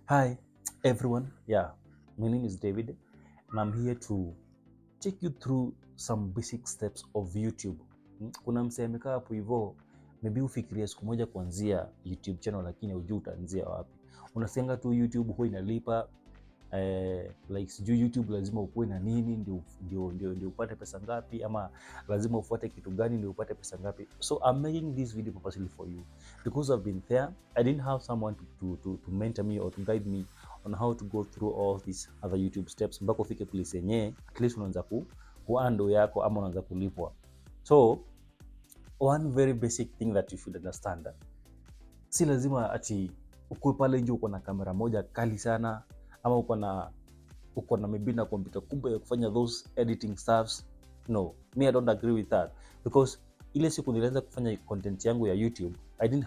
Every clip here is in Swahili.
Hi everyone, my name is David and I'm here to take you through some basic steps of YouTube. Kuna msee amekaa hapo hivyo, maybe ufikiria siku moja kuanzia YouTube channel lakini hujui utaanzia wapi. Unasianga tu YouTube huwa inalipa like sijui YouTube lazima ukuwe na nini ndio upate pesa ngapi, ama lazima ufuate kitu gani ndio upate pesa ngapi. So I'm making this video purposely for you because I've been there. I didn't have someone to mentor me or to guide me on how to go through all these other YouTube steps mpaka ufike place yenyewe at least unaanza kuando yako ama unaanza kulipwa. So one very basic thing that you should understand, si lazima ati ukue pale nje uko na kamera moja kali sana ama uko na maybe na kompyuta kubwa ya kufanya those editing stuffs. No, me I don't agree with that, because ile siku nilianza kufanya content yangu ya YouTube, I didn't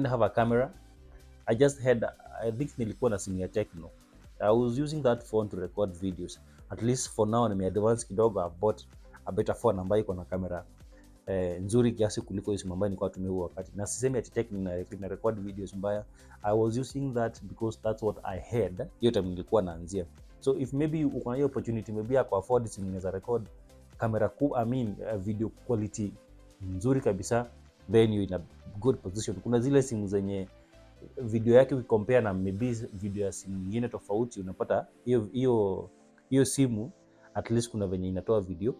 have a camera. I think nilikuwa na simu ya Tecno. I was using that phone to record videos. At least for now nimeadvance kidogo. I bought a better phone ambayo iko na kamera nzuri kiasi kuliko hiyo simu ambayo nilikuwa natumia huo wakati. Na sisemi ati Tecno na record videos mbaya. I was using that because that's what I had hiyo time nilikuwa naanzia. So if maybe uko na hiyo opportunity, maybe ako afford simu inaweza record camera video quality nzuri kabisa, then you in a good position. Kuna zile simu zenye video yake ukicompare na maybe video ya simu nyingine tofauti, unapata hiyo simu at least kuna venye inatoa video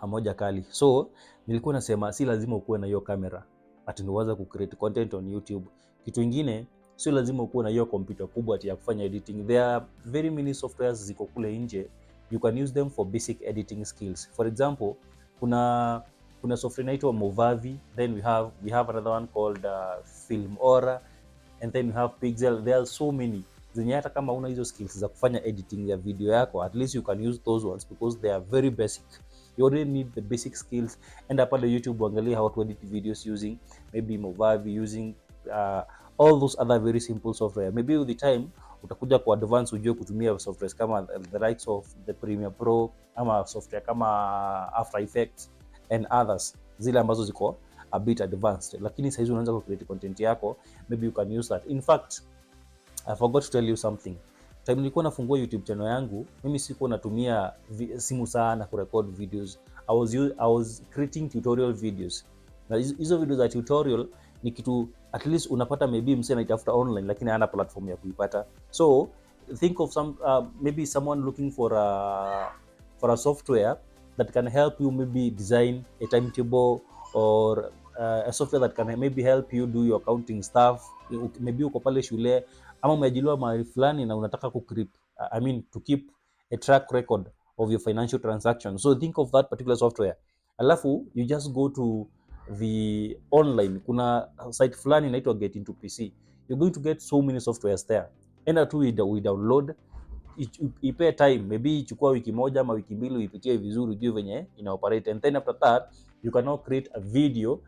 moja kali. So nilikuwa nasema si lazima ukuwe na hiyo kamera ati uanze ku create content on YouTube. Kitu kingine, sio lazima ukuwe na hiyo kompyuta kubwa ati ya kufanya editing. There are very many softwares ziko kule nje, you can use them for basic editing skills. For example, kuna software inaitwa Movavi, then we have another one called Filmora, and then you have Pixel. There are so many zenye hata kama una hizo skills za kufanya editing ya video yako, at least you can use those ones because they are very basic. You already need the basic skills. Enda pale YouTube uangalie how to edit videos using maybe Movavi, using all those other very simple software. Maybe with the time utakuja ku advance ujue kutumia softwares kama the likes of the Premiere Pro ama software kama After Effects and others, zile ambazo ziko a bit advanced, lakini saizi unaanza ku create content yako, maybe you can use that. In fact, I forgot to tell you something. Time nilikuwa nafungua YouTube channel yangu, mimi sikuwa natumia simu sana ku record videos. I was creating tutorial videos. Na hizo video za tutorial ni kitu at least unapata maybe msee anaitafuta online lakini hana platform ya kuipata. So think of maybe someone looking for a software that can help you maybe design a timetable, or a software that can maybe help you do your accounting stuff. Maybe uko pale shule ama umeajiliwa mahali fulani na unataka to keep a track record of your financial transactions. So think of that particular software. Alafu you just go to the online, kuna site fulani inaitwa Get Into PC. You're going to get so many softwares there. Enda tu we download, ipe time, maybe ichukua wiki moja ama wiki mbili uipitie vizuri ujue venye ina operate, and then after that you can now create a video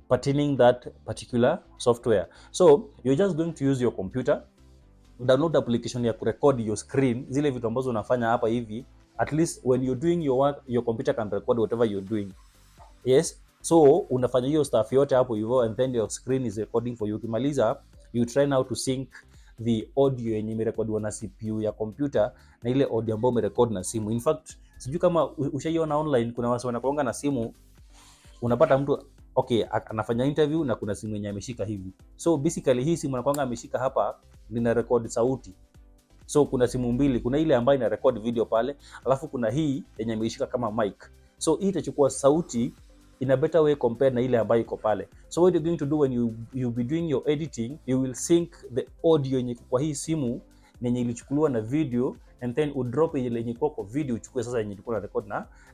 pertaining that particular software. So you're just going to use your computer, download application ya kurecord your screen, zile vitu ambazo unafanya hapa hivi. At least when you're doing your work, your computer can record whatever you're doing. Yes, so unafanya hiyo stuff yote hapo hivyo, and then your screen is recording for you. Ukimaliza, you try now to sync the audio yenye imerekodiwa na CPU ya computer na ile audio ambayo umerecord na simu. In fact, sijui kama ushaiona online, kuna watu wanakuanga na simu, unapata mtu anafanya interview na kuna simu yenye ameshika hivi. So basically hii simu anakuanga ameshika hapa ina record sauti. So kuna simu mbili, kuna ile ambayo ina record video pale, alafu kuna hii yenye ameshika kama mic. So hii itachukua sauti in a better way compared na ile ambayo iko pale. So what you're going to do when you be doing your editing, you will sync the audio yenye kwa hii simu yenye ilichukuliwa na video, and then u drop ile yenye kwa video uchukue sasa yenye ilikuwa na record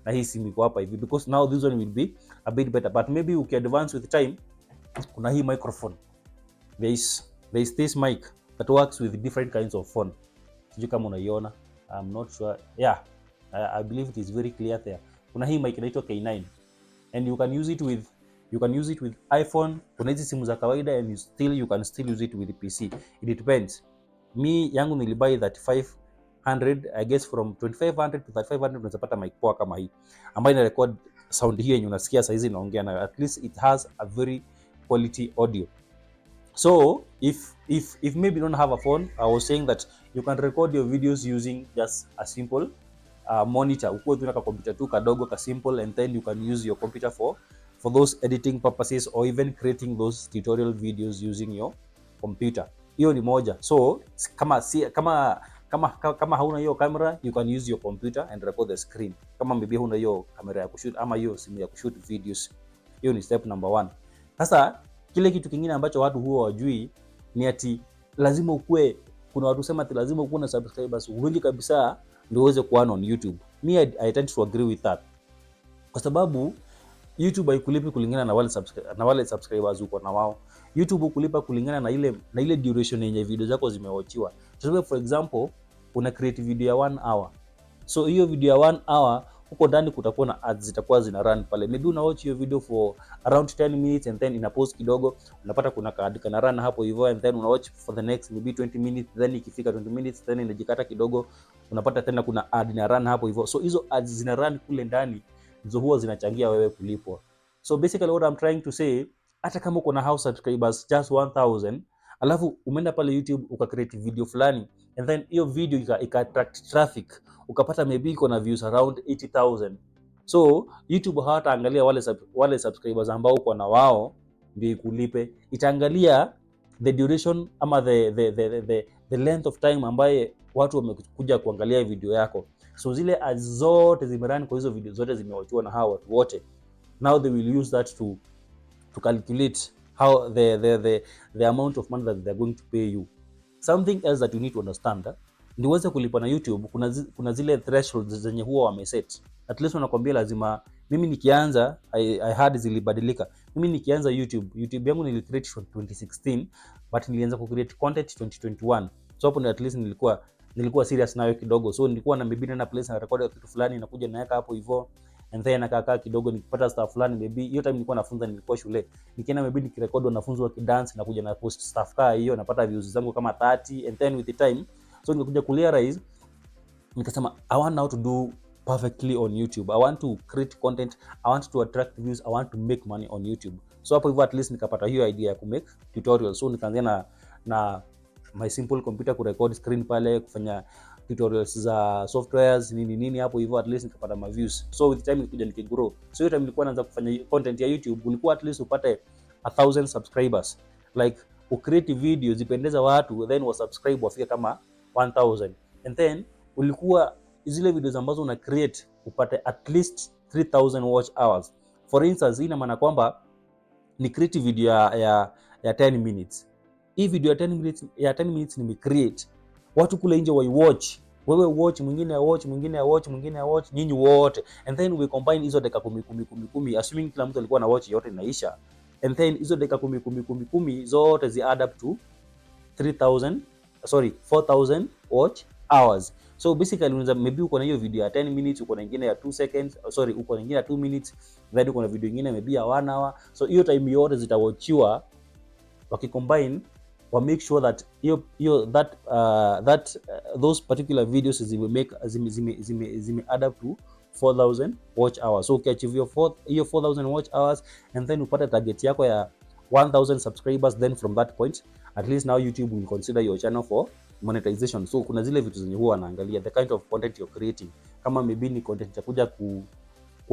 na hii simu iko hapa hivi, because now this one will be a bit better. But maybe you can advance with time. Kuna hii microphone, there is this mic that works with different kinds of phone. Sijui kama unaiona, I'm not sure. Yeah, I believe it is very clear there. Kuna hii mic inaitwa K9, and you can use it with iPhone. Kuna hizi simu za kawaida, and you can still use it with PC. It depends. Mi yangu nilibuy 3500, I guess from 2500 to 3500 unapata mic poa kama hii ambayo ina record sound hii yenye unasikia saizi naongea na, at least it has a very quality audio. So if maybe you don't have a phone, I was saying that you can record your videos using just a simple monitor. Ukuwe tu na computer tu kadogo ka simple, and then you can use your computer for those editing purposes or even creating those tutorial videos using your computer. Hiyo ni moja. So kama hauna hiyo camera, you can use your computer and record the screen. Kama maybe huna hiyo kamera ya kushoot ama hiyo simu ya kushoot videos. Hiyo ni step number 1. Sasa kile kitu kingine ambacho watu huwa wajui ni ati lazima ukue, kuna watu sema ati lazima ukue na subscribers wengi kabisa ndio uweze kuwa on YouTube. Me I tend to agree with that. Kwa sababu YouTube haikulipi kulingana na wale subscribers uko na wao. YouTube hukulipa kulingana na ile duration yenye video zako zimewatchiwa. So for example, una create video ya 1 hour. So hiyo video ya 1 hour huko ndani kutakuwa na ads zitakuwa zina run pale. Maybe una watch hiyo video for around 10 minutes and then ina pause kidogo, unapata kuna ad kana run hapo hivyo, and then una watch for the next maybe 20 minutes, then ikifika 20 minutes then inajikata kidogo, unapata tena kuna ad ina run hapo hivyo. So hizo ads zina run kule ndani hizo huwa zinachangia wewe kulipwa. So basically what I'm trying to say, hata kama uko na house subscribers just 1000, alafu umeenda pale YouTube ukacreate video fulani and then hiyo video ika attract traffic, ukapata maybe iko na views around 80,000. So YouTube hawataangalia wale subscribers ambao uko na wao ndio ikulipe, itaangalia the duration ama the length of time ambaye watu wamekuja kuangalia video yako. So zile ads zote zimerun kwa hizo video zote zimewatchiwa na hao watu wote. Now they will use that to calculate how the amount of money that they're going to pay you. Something else that you need to understand, ndio uweze kulipa na YouTube, kuna zile thresholds zenye huwa wameset. At least wanakuambia lazima, mimi nikianza I had zilibadilika. Mimi nikianza YouTube yangu nilicreate from 2016 but nilianza ku create content 2021. So hapo at least nilikuwa serious nayo kidogo. So nilikuwa na maybe na place na record kitu fulani nakuja naweka hapo hivyo, and then nakakaa kidogo nikipata stuff fulani, maybe hiyo time nilikuwa nafunza, nilikuwa shule, nikienda maybe nikirecord wanafunzi wa kidance na kuja na post stuff kaa hiyo, napata views zangu kama 30, and then with the time so nilikuja kurealize, nikasema I want now to do perfectly on YouTube. I want to create content, I want to attract views, I want to make money on YouTube. So hapo hivyo at least nikapata hiyo idea ya ku make tutorials. So nikaanza na my simple computer ku record screen pale, kufanya tutorials za softwares nini hapo hivyo, at least nikapata ma views. So with time nikuja nikigrow. So hiyo time nilikuwa naanza kufanya content ya YouTube, ulikuwa at least upate 1000 subscribers, like ucreate videos zipendeza watu, then wa subscribe wafike kama 1000, and then ulikuwa zile videos ambazo una create upate at least 3000 watch hours. For instance, ina maana kwamba ni create video ya 10 minutes. Hii video ya 10 minutes nime create, watu kule nje wa watch, wewe watch, mwingine watch, nyinyi wote, and then we combine hizo dakika 10 assuming kila mtu alikuwa na watch yote inaisha, and then hizo dakika 10 zote zi add up to 4000 watch hours. So basically unaweza maybe uko na hiyo video ya 10 minutes, uko na nyingine ya 2 seconds, uko na nyingine ya 2 minutes, then uko na video nyingine maybe ya 1 hour. So hiyo time yote zitawatchiwa, wakicombine wa make sure that those particular videos zime add up to 4000 watch hours. So ukiachieve hiyo 4000 watch hours and then upate target yako ya 1000 subscribers, then from that point at least now YouTube will consider your channel for monetization. So kuna zile vitu zenye huwa wanaangalia the kind of content you're creating, kama maybe ni content ya kuja ku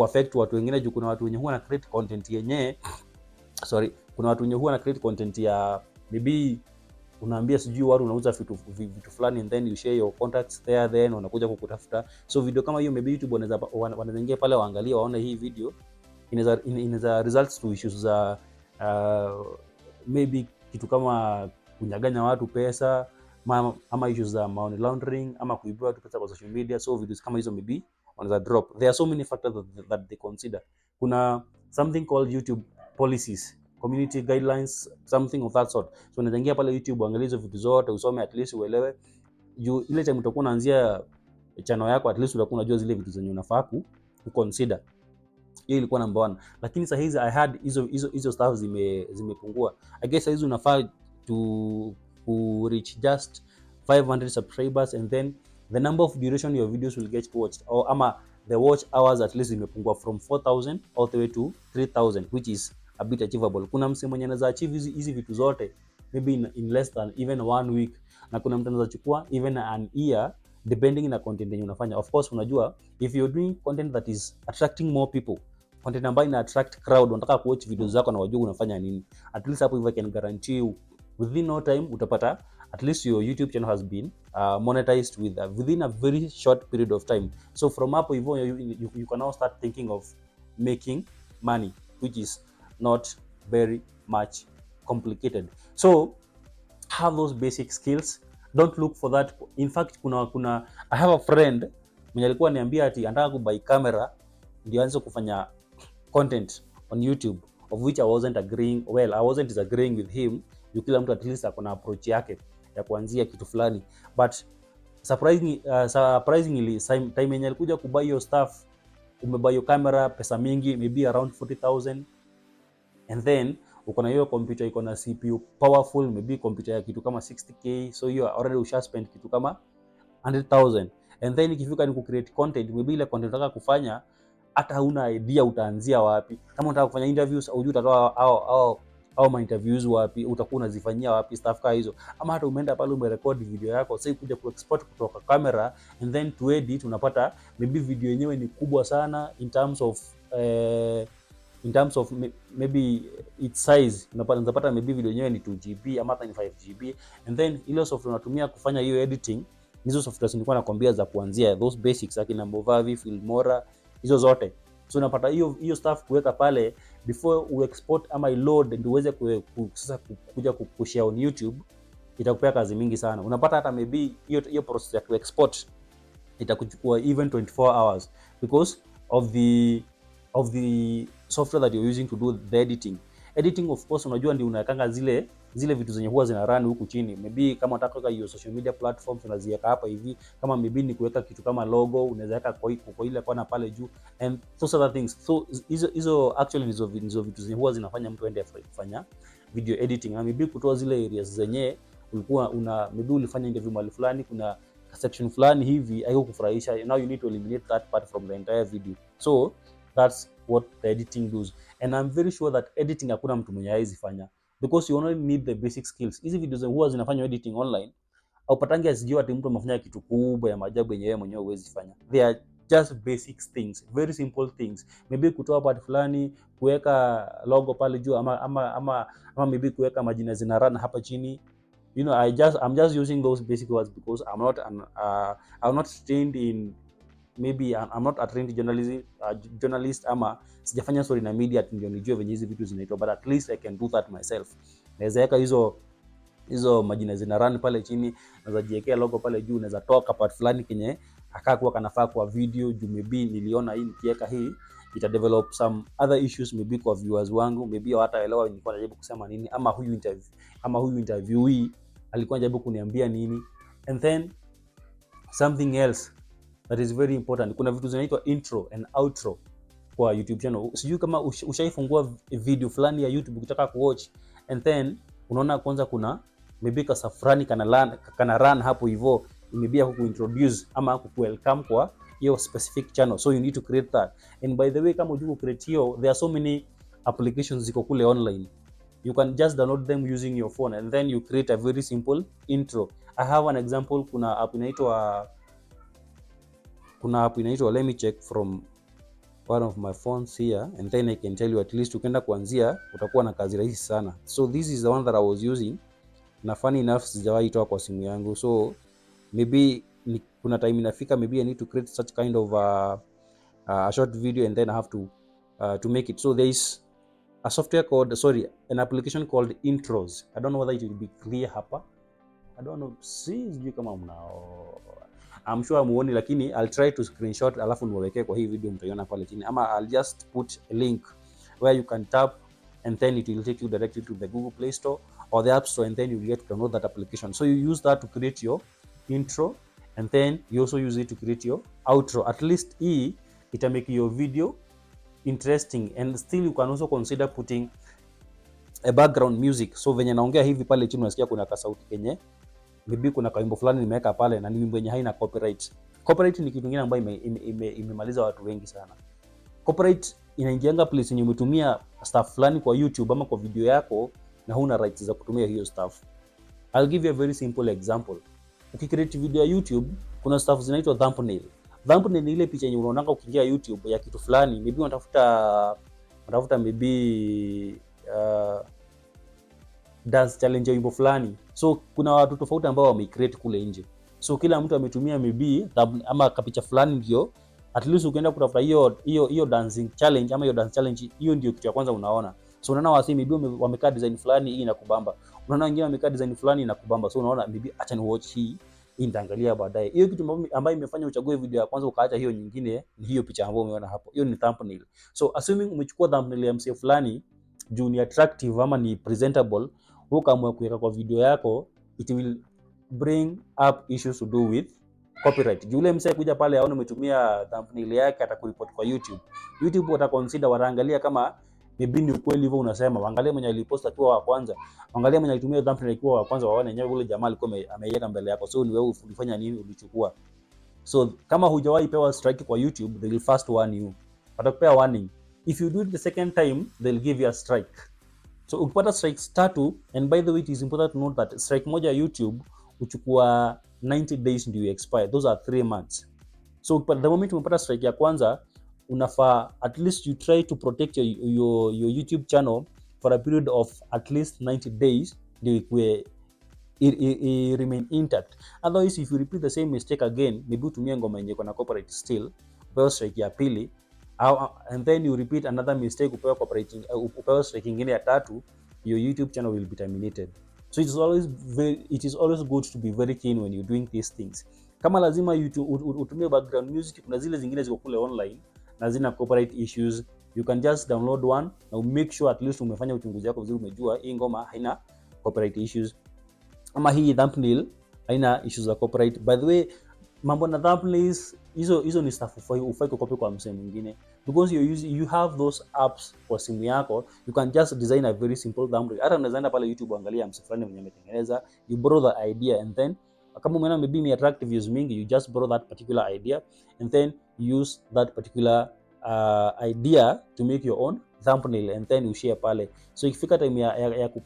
affect watu wengine, juu kuna watu wenye huwa na create content yenyewe, kuna watu wenye huwa na create content ya maybe unaambia sijui watu unauza vitu fulani, and then you share your contacts there, then wanakuja kukutafuta. So video kama hiyo maybe YouTube wanaweza ingia pale waangalie, waone hii video inaweza results to issues za maybe kitu kama kunyaganya watu pesa, ama issues za money laundering, ama kuibia watu pesa kwa social media. So videos kama hizo maybe wanaweza drop. There are so many factors that they consider. Kuna something called YouTube policies, community guidelines, something of that sort. So unaingia pale YouTube uangalie hizo vitu zote, usome at least uelewe. Ile time utakuwa unaanzia channel yako, at least utakuwa unajua zile vitu zenye unafaa ku consider. Hiyo ilikuwa number 1. Lakini sasa hizi I had hizo stuff zimepungua. I guess hizo unafaa to reach just 500 subscribers, and then the number of duration your videos will get watched, or ama the watch hours at least imepungua from 4000 all the way to 3000, which is a bit achievable. Kuna mse mwenye anaweza achieve hizi vitu zote maybe in less than even 1 week, na kuna mtu anaweza chukua even an year depending na content yenye unafanya. Of course unajua if you're doing content that is attracting more people, content ambayo ina attract crowd, wanataka kuwatch videos zako na wajua unafanya nini, at least hapo hivyo I can guarantee you within no time utapata at least your YouTube channel has been monetized within a very short period of time. So from hapo hivyo you can now start thinking of making money, which is not very much complicated. So have those basic skills, don't look for that. In fact kuna I have a friend mwenye alikuwa niambia ati anataka kubuy camera ndio aanze kufanya content on YouTube, of which I wasn't agreeing. Well, I wasn't disagreeing with him. Kila mtu at least akona approach yake ya kuanzia kitu fulani, but surprisingly time yenye alikuja kubuy your stuff, umebuy your camera pesa mingi, maybe around 40,000, and then uko na hiyo computer iko na CPU powerful, maybe computer ya kitu kama 60k, so you already usha spend kitu kama 100,000, and then ikifika ni ku create content, maybe ile content unataka kufanya hata hauna idea utaanzia wapi. Kama unataka kufanya interviews au utatoa au ma interviews wapi, utakuwa unazifanyia wapi, stuff kama hizo. Ama hata umeenda pale umerecord video yako, sasa kuja kuexport kutoka camera and then to edit, unapata maybe video yenyewe ni kubwa sana in terms of maybe its size, unapata maybe video yenyewe ni 2GB ama hata ni 5GB, and then ile software unatumia kufanya hiyo editing, hizo software nilikuwa nakwambia za kuanzia those basics akina Movavi, Filmora, hizo zote. So unapata hiyo stuff kuweka pale before u export ama load ndio uweze sasa kuja kushare on YouTube, itakupea kazi mingi sana. Unapata hata maybe hiyo process ya export itakuchukua even 24 hours because of the software that you're using to do the editing. Editing of course unajua ndio unawekanga zile vitu zenye huwa zina run huku chini. Maybe kama unataka kuweka hiyo social media platforms unaziweka hapa hivi, kama maybe ni kuweka kitu kama logo unaweza weka kwa ile kona pale juu and those other things. So hizo actually nizo vitu zenye huwa zinafanya mtu aende kufanya video editing, na maybe kutoa zile areas zenye ulikuwa maybe ulifanya interview mahali fulani, kuna section fulani hivi haiko kufurahisha, now you need to eliminate that part from the entire video. So that's what the editing does, and I'm very sure that editing hakuna mtu mwenye haizi fanya because you only need the basic skills. Hizi videos huwa zinafanywa editing online au patangi asijua ati mtu amefanya kitu kubwa ya maajabu yenyewe mwenyewe huwezi fanya. They are just basic things, very simple things. Maybe kutoa part fulani, kuweka logo pale juu ama maybe kuweka majina zina run hapa chini. You know, I'm just using those basic words because I'm not trained in, maybe I'm not a trained journalist ama sijafanya story na media ndio nijue venye hizi vitu zinaitwa, but at least I can do that myself. Naweza weka hizo majina zina run pale chini, naweza jiwekea logo pale juu, naweza toka part fulani kenye akakuwa kanafaa kwa video juu maybe niliona hii nikiweka hii ita develop some other issues maybe kwa viewers wangu, maybe hawataelewa nilikuwa najaribu kusema nini, ama huyu interviewee alikuwa anajaribu kuniambia nini. And then something else that is very important, kuna vitu zinaitwa intro and outro kwa YouTube channel. Sijui kama ushaifungua video fulani ya YouTube ukitaka kuwatch, and then unaona kwanza kuna maybe kasafrani kana run hapo hivyo, maybe kuintroduce ama kuwelcome kwa hiyo specific channel, so you need to create that. And by the way, kama unataka create hiyo, there are so many applications ziko kule online, you can just download them using your phone and then you create a very simple intro. I have an example, kuna app inaitwa let me check from one of my phones here and then I can tell you at least ukienda kuanzia utakuwa na kazi rahisi sana. So this is the one that I was using, na funny enough sijawahi toa kwa simu yangu, so maybe kuna time inafika maybe I need to create such kind of a short video and then I have to make it. So there is a software called, an application called Intros. I don't know whether it will be clear hapa, I don't know, sijui kama mnao, I'm sure muone, lakini I'll try to screenshot alafu niwekee kwa hii video, mtaiona pale chini, ama I'll just put a link where you can tap and then it will take you directly to the Google Play Store or the App Store, and then you get to download that application. So you use that to create your intro and then you also use it to create your outro. At least hii ita make your video interesting, and still you can also consider putting a background music. So venye naongea hivi pale chini unasikia kuna kasauti kenye maybe kuna kaimbo fulani nimeweka pale na ni wimbo yenye haina copyright. Copyright ni kitu kingine ambayo imemaliza watu wengi sana. Copyright inaingianga place yenye umetumia stuff fulani kwa YouTube ama kwa video yako, na huna rights za kutumia hiyo stuff. I'll give you a very simple example. Ukicreate video ya YouTube, kuna stuff zinaitwa thumbnail. Thumbnail ni ile picha yenye unaonanga ukiingia YouTube ya kitu fulani, maybe unatafuta maybe dance challenge ya wimbo fulani. So kuna watu tofauti ambao wamecreate kule nje. So kila mtu ametumia maybe ama kapicha fulani, ndio at least ukienda kutafuta hiyo dancing challenge ama hiyo dance challenge, hiyo ndio kitu ya kwanza unaona. So unaona wasi maybe wamekaa design fulani, hii inakubamba. Unaona wengine wamekaa design fulani inakubamba. So unaona maybe acha ni watch hii nitaangalia baadaye. Hiyo kitu ambayo imefanya uchague video ya kwanza ukaacha hiyo nyingine ni hiyo picha ambayo umeona hapo. Hiyo ni thumbnail. So assuming umechukua thumbnail ya msee fulani juu ni attractive ama ni presentable, ukaamua kuweka kwa video yako, it will bring up issues to do with copyright. Juu ule msee kuja pale aone umetumia thumbnail yake, atakuriport kwa YouTube. YouTube wataconsider, wataangalia kama maybe ni ukweli hivyo unasema. Waangalie mwenye alipost akiwa wa kwanza, waangalie mwenye alitumia thumbnail akiwa wa kwanza, waone yenyewe ule jamaa alikuwa ameiweka mbele yako. So ni wewe ulifanya nini, ulichukua. So kama hujawahi pewa strike kwa YouTube, they will first warn you. Watakupea warning. If you do it the second time, they'll give you a strike. So ukipata strikes 3, and by the way it is important to note that strike moja ya YouTube uchukua 90 days ndio expire. Those are 3 months. So the moment umepata strike ya kwanza, unafaa at least you try to protect your YouTube channel for a period of at least 90 days ndio ikue remain intact. Otherwise if you repeat the same mistake again, maybe utumie ngoma yenye iko na copyright still, upewe strike ya pili, and then you repeat another mistake, upewe strike nyingine ya 3, your YouTube channel will be terminated. So it is always good to be very keen when you're doing these things. Kama lazima YouTube utumie background music, kuna zile zingine ziko kule online na zina copyright issues, you can just download one na make sure at least umefanya uchunguzi wako vizuri, umejua hii ngoma haina copyright issues ama hii thumbnail haina issues za copyright. By the way, mambo na thumbnails hizo ni stuff ufai kukopi kwa msemo mwingine, because you have those apps kwa simu yako. You can just design a very simple thumbnail. Hata unaweza enda pale YouTube angalia msemo fulani mwenye ametengeneza, you borrow the idea, and then kama umeona maybe ni attractive views mingi, you just borrow that particular idea and then use that particular idea to make your own thumbnail, and then you share pale. So ikifika time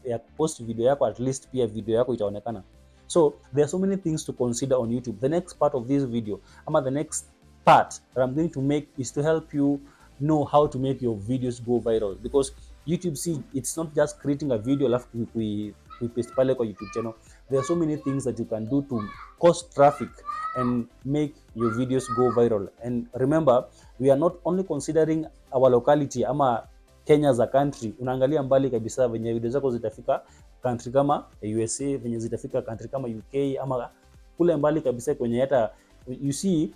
ya post video yako, at least pia video yako itaonekana. So there are so many things to consider on YouTube. The next part of this video, the next part that I'm going to make is to help you know how to make your videos go viral, because YouTube, see, it's not just creating a video alafu we paste pale kwa YouTube channel. There are so many things that you can do to cause traffic and make your videos go viral. And remember, we are not only considering our locality ama Kenya as a country. Unaangalia mbali kabisa venye video zako zitafika country kama USA, venye zitafika country kama UK, ama kule mbali kabisa kwenye hata you see,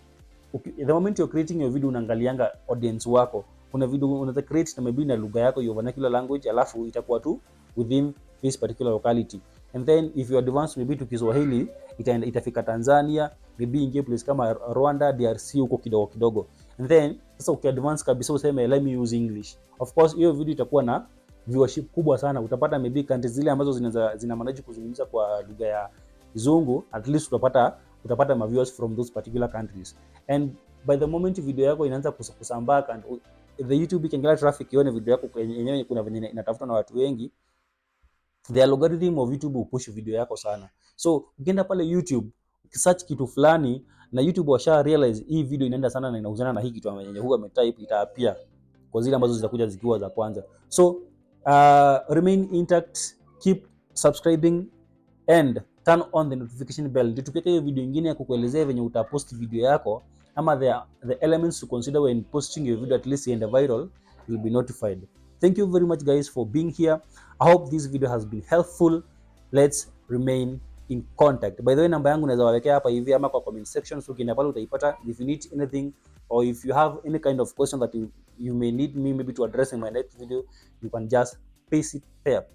the moment you're creating your video unaangalianga audience wako. Kuna video unaweza create na maybe na lugha yako, your vernacular language, alafu itakuwa tu within this particular locality. And then if you advance maybe to Kiswahili, itafika Tanzania, maybe ingie place kama Rwanda, DRC huko kidogo kidogo. And then sasa ukiadvance kabisa useme let me use English. Of course hiyo video itakuwa na viewership kubwa sana. Utapata maybe countries zile ambazo zina manage kuzungumza kwa lugha ya Kizungu, at least utapata ma viewers from those particular countries. And by the moment video yako inaanza kusambaa, and the YouTube ikiangalia traffic ione video yako yenyewe kuna venye inatafutwa na watu wengi, the algorithm of YouTube push video yako sana. So ukienda pale YouTube ukisearch kitu fulani na YouTube washa realize hii video inaenda sana na inahusiana na hii kitu yenye huwa ametype, itaapia kwa zile ambazo zitakuja zikiwa za kwanza. So remain intact, keep subscribing and turn on the notification bell. Ndio tukiweka hiyo video nyingine ya kukuelezea venye utapost video yako, ama the elements to consider when posting your video, at least in the viral, you'll be notified. Thank you very much guys for being here. I hope this video has been helpful. Let's remain in contact. By the way, namba yangu naweza wawekea hapa hivi ama kwa comment section, so ukienda pale utaipata. If you need anything or if you have any kind of question that you may need me maybe to address in my next video, you can just paste it there.